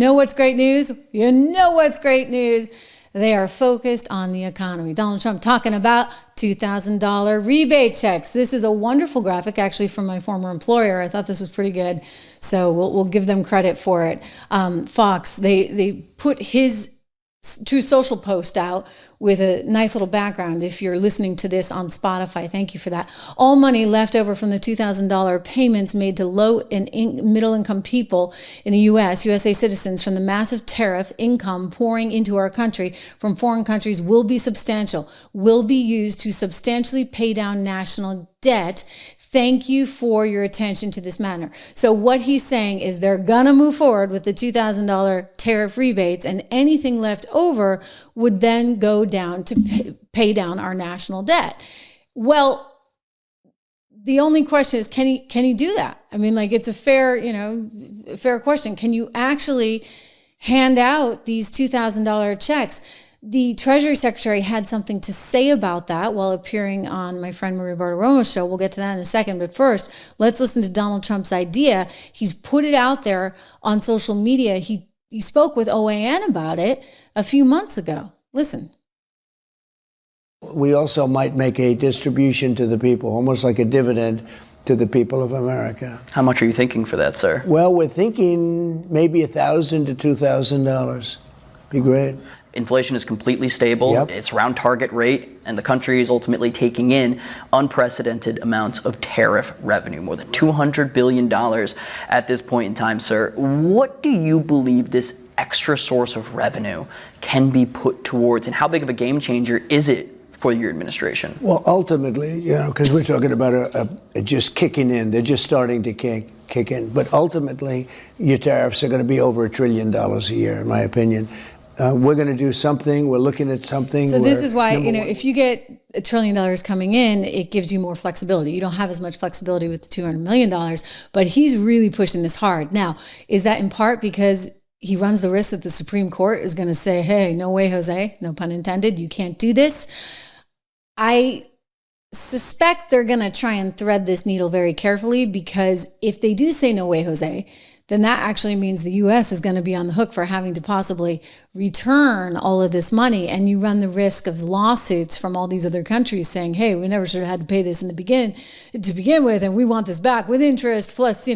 know what's great news? You know what's great news? They are focused on the economy. Donald Trump talking about $2,000 rebate checks. This is a wonderful graphic, actually, from my former employer. I thought this was pretty good, so we'll give them credit for it. Fox, they put his True Social post out with a nice little background. If you're listening to this on Spotify, thank you for that. All money left over from the $2,000 payments made to low and middle income people in the USA citizens from the massive tariff income pouring into our country from foreign countries will be substantial, will be used to substantially pay down national debt. Thank you for your attention to this matter. So what he's saying is they're going to move forward with the $2,000 tariff rebates, and anything left over would then go down to pay down our national debt. Well, the only question is, can he do that? I mean, like, it's a fair question. Can you actually hand out these $2,000 checks? The Treasury Secretary had something to say about that while appearing on my friend Maria Bartiromo's show. We'll get to that in a second. But first, let's listen to Donald Trump's idea. He's put it out there on social media. He spoke with OAN about it a few months ago. Listen. We also might make a distribution to the people, almost like a dividend to the people of America. How much are you thinking for that, sir? Well, we're thinking maybe $1,000 to $2,000. Be great. Inflation is completely stable. Yep. It's around target rate, and the country is ultimately taking in unprecedented amounts of tariff revenue, more than $200 billion at this point in time, sir. What do you believe this extra source of revenue can be put towards, and how big of a game changer is it for your administration? Well, ultimately, because we're talking about a just kicking in. They're just starting to kick in. But ultimately, your tariffs are going to be over $1 trillion a year, in my opinion. We're going to do something. We're looking at something. So this is why, if you get $1 trillion coming in, it gives you more flexibility. You don't have as much flexibility with the $200 million, but he's really pushing this hard. Now, is that in part because he runs the risk that the Supreme Court is going to say, hey, no way, Jose, no pun intended, you can't do this? I suspect they're going to try and thread this needle very carefully, because if they do say no way, Jose, then that actually means the U.S. is going to be on the hook for having to possibly return all of this money. And you run the risk of lawsuits from all these other countries saying, hey, we never should have had to pay this to begin with, and we want this back with interest, plus,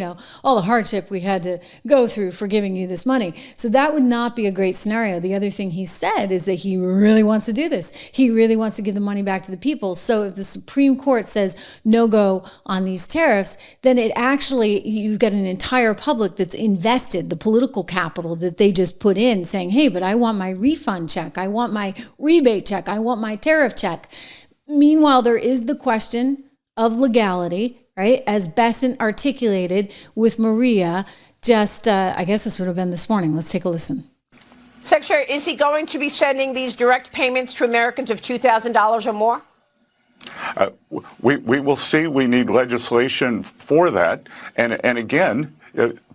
all the hardship we had to go through for giving you this money. So that would not be a great scenario. The other thing he said is that he really wants to do this. He really wants to give the money back to the people. So if the Supreme Court says no go on these tariffs, then you've got an entire public that's invested, the political capital that they just put in, saying, hey, but I want my refund check, I want my rebate check, I want my tariff check. Meanwhile, there is the question of legality, right? As Besant articulated with Maria, I guess this would have been this morning. Let's take a listen. Secretary, is he going to be sending these direct payments to Americans of $2,000 or more? We will see. We need legislation for that. And again,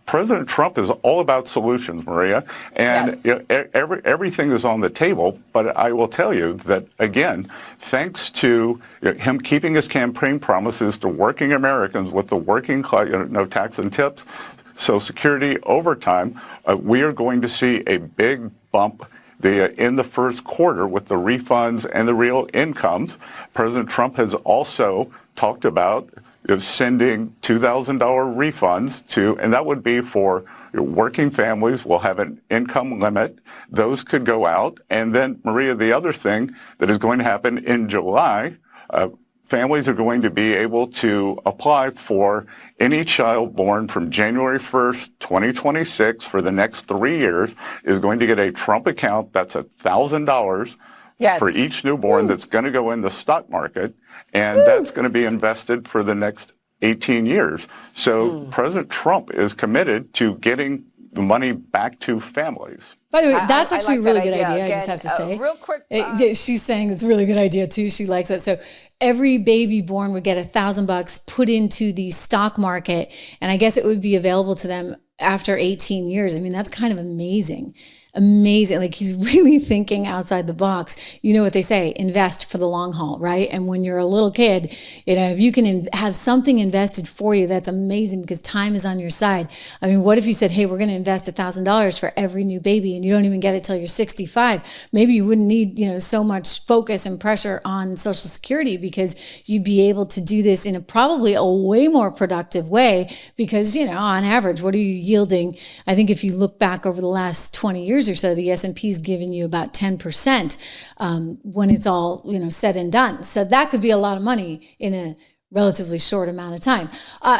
President Trump is all about solutions, Maria, and yes. Everything is on the table. But I will tell you that, again, thanks to him keeping his campaign promises to working Americans with the working class, no tax and tips, Social Security, overtime, we are going to see a big bump in the first quarter with the refunds and the real incomes. President Trump has also talked about sending $2,000 refunds and that would be for working families. Will have an income limit. Those could go out. And then, Maria, the other thing that is going to happen in July, families are going to be able to apply for any child born from January 1st, 2026 for the next 3 years is going to get a Trump account. That's $1,000 for each newborn that's going to go in the stock market. And that's going to be invested for the next 18 years. So President Trump is committed to getting the money back to families. By the way, that's actually a really good idea, Again, I just have to say. Real quick. She's saying it's a really good idea, too. She likes that. So every baby born would get $1,000 put into the stock market, and I guess it would be available to them after 18 years. I mean, that's kind of amazing. amazing. Like, he's really thinking outside the box. You know what they say, invest for the long haul, right? And when you're a little kid, you know, if you can have something invested for you, that's amazing, because time is on your side. I mean, what if you said, hey, we're going to invest $1,000 for every new baby, and you don't even get it till you're 65? Maybe you wouldn't need, you know, so much focus and pressure on Social Security, because you'd be able to do this in probably a way more productive way, because, you know, on average, what are you yielding? I think if you look back over the last 20 years or so, the S&P's given you about 10% when it's all, you know, said and done. So that could be a lot of money in a relatively short amount of time.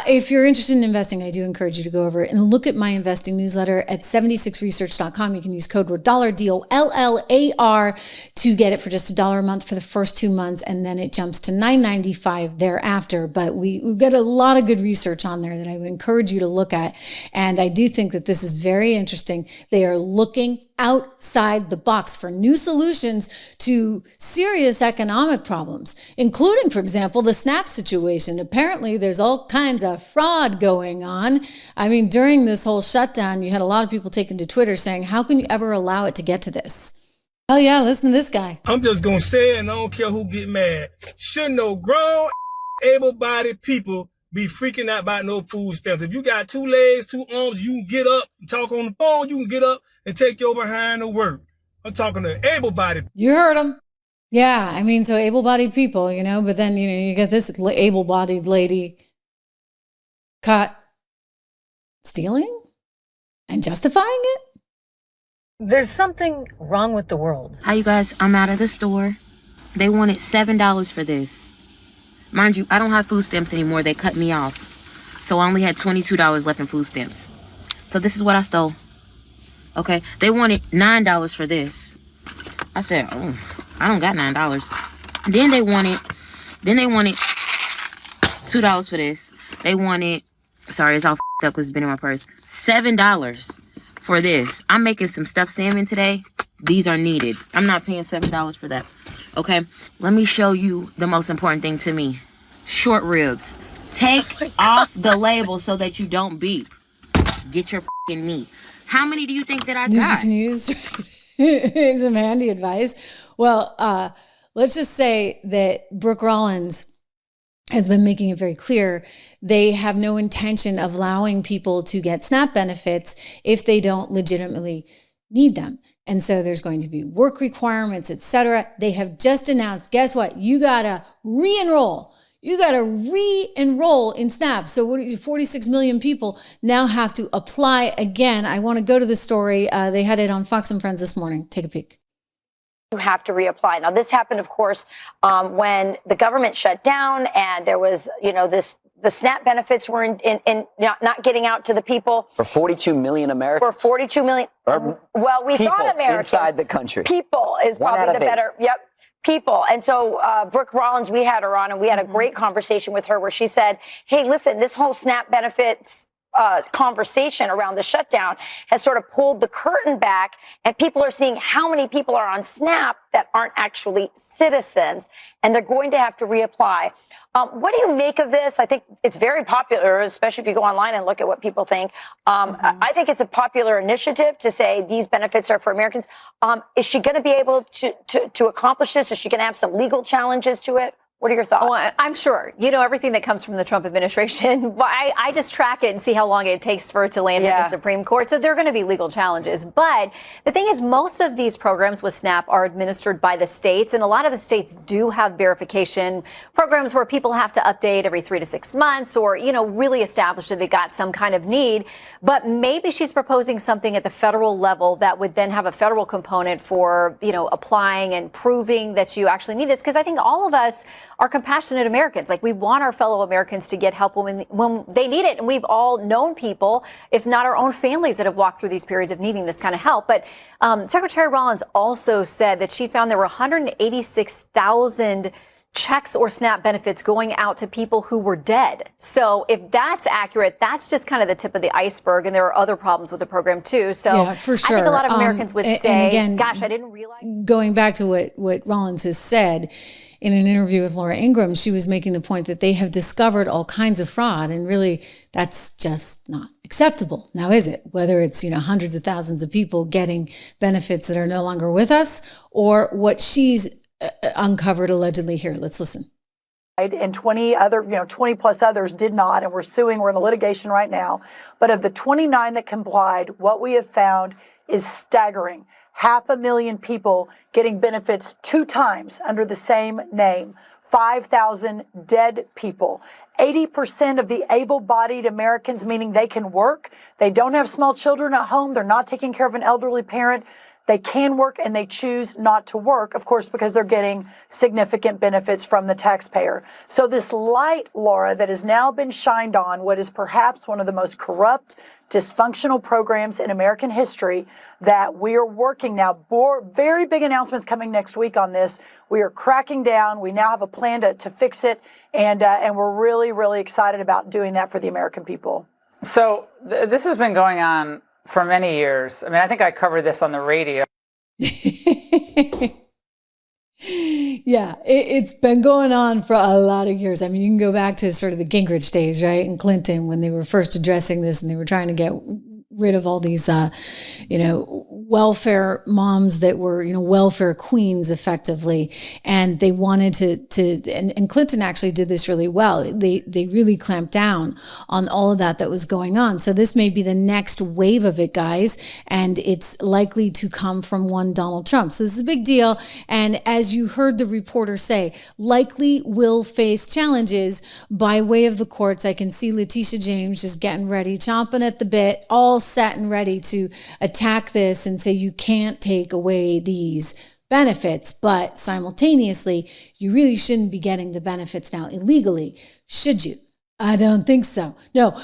If you're interested in investing, I do encourage you to go over and look at my investing newsletter at 76research.com. You can use code dollar DOLLAR to get it for just $1 a month for the first 2 months, and then it jumps to $9.95 thereafter. But we've got a lot of good research on there that I would encourage you to look at. And I do think that this is very interesting. They are looking outside the box for new solutions to serious economic problems, including, for example, the SNAP situation. Apparently, there's all kinds of fraud going on. I mean, during this whole shutdown, you had a lot of people taking to Twitter saying, how can you ever allow it to get to this? Oh yeah, listen to this guy. I'm just gonna say it, and I don't care who get mad. Should no grown, able-bodied people be freaking out about no food stamps? If you got 2 legs, 2 arms, you can get up and talk on the phone. You can get up and take your behind to work. I'm talking to able-bodied. You heard him. Yeah, I mean, so able-bodied people, you know, but then, you know, you get this able-bodied lady caught stealing and justifying it. There's something wrong with the world. Hi, you guys. I'm out of the store. They wanted $7 for this. Mind you, I don't have food stamps anymore. They cut me off. So I only had $22 left in food stamps. So this is what I stole. Okay, they wanted $9 for this. I said, oh, I don't got $9. Then they wanted $2 for this. They wanted, sorry, it's all f***ed up because it's been in my purse. $7 for this. I'm making some stuffed salmon today. These are needed. I'm not paying $7 for that. Okay, let me show you the most important thing to me. Short ribs. Take off the label so that you don't beep. Get your f***ing meat. How many do you think that I got? You can use some handy advice. Well, let's just say that Brooke Rollins has been making it very clear they have no intention of allowing people to get SNAP benefits if they don't legitimately need them. And so there's going to be work requirements, etc. They have just announced, guess what? You got to re-enroll. You got to re-enroll in SNAP. So 46 million people now have to apply again. I want to go to the story. They had it on Fox and Friends this morning. Take a peek. You have to reapply. Now, this happened, of course, when the government shut down and there was, you know, the SNAP benefits were not getting out to the people. For 42 million Americans. For 42 million. Well, we thought Americans. Inside the country. People is probably the better. Yep. People. And so Brooke Rollins, we had her on and we had a great conversation with her where she said, hey, listen, this whole SNAP benefits conversation around the shutdown has sort of pulled the curtain back, and people are seeing how many people are on SNAP that aren't actually citizens, and they're going to have to reapply. What do you make of this? I think it's very popular, especially if you go online and look at what people think. I think it's a popular initiative to say these benefits are for Americans. Is she going to be able to accomplish this? Is she going to have some legal challenges to it? What are your thoughts? Well, I'm sure. You know, everything that comes from the Trump administration, I just track it and see how long it takes for it to land in the Supreme Court. So there are going to be legal challenges. But the thing is, most of these programs with SNAP are administered by the states. And a lot of the states do have verification programs where people have to update every 3 to 6 months or, you know, really establish that they got some kind of need. But maybe she's proposing something at the federal level that would then have a federal component for, you know, applying and proving that you actually need this. Because I think all of us are compassionate Americans. Like, we want our fellow Americans to get help when they need it. And we've all known people, if not our own families, that have walked through these periods of needing this kind of help. But Secretary Rollins also said that she found there were 186,000 checks or SNAP benefits going out to people who were dead. So if that's accurate, that's just kind of the tip of the iceberg. And there are other problems with the program, too. So yeah, for sure. I think a lot of Americans would say, again, gosh, I didn't realize. Going back to what Rollins has said, in an interview with Laura Ingraham, she was making the point that they have discovered all kinds of fraud, and really that's just not acceptable. Now, is it? Whether it's, hundreds of thousands of people getting benefits that are no longer with us, or what she's uncovered allegedly here. Let's listen. And 20 plus others did not, and we're suing. We're in a litigation right now. But of the 29 that complied, what we have found is staggering. 500,000 people getting benefits 2 times under the same name. 5,000 dead people. 80% of the able-bodied Americans, meaning they can work, they don't have small children at home, they're not taking care of an elderly parent, they can work and they choose not to work, of course, because they're getting significant benefits from the taxpayer. So this light, Laura, that has now been shined on what is perhaps one of the most corrupt, dysfunctional programs in American history, that we are working now. Very big announcements coming next week on this. We are cracking down. We now have a plan to fix it, and we're really, really excited about doing that for the American people. So this has been going on for many years. I mean, I think I covered this on the radio. Yeah, it's been going on for a lot of years. I mean, you can go back to sort of the Gingrich days, right? And Clinton, when they were first addressing this and they were trying to get rid of all these, welfare moms that were, welfare queens effectively. And they wanted and Clinton actually did this really well. They really clamped down on all of that was going on. So this may be the next wave of it, guys. And it's likely to come from one Donald Trump. So this is a big deal. And as you heard the reporter say, likely will face challenges by way of the courts. I can see Letitia James just getting ready, chomping at the bit, all set and ready to attack this and say you can't take away these benefits, but simultaneously, you really shouldn't be getting the benefits now illegally, should you? I don't think so. No,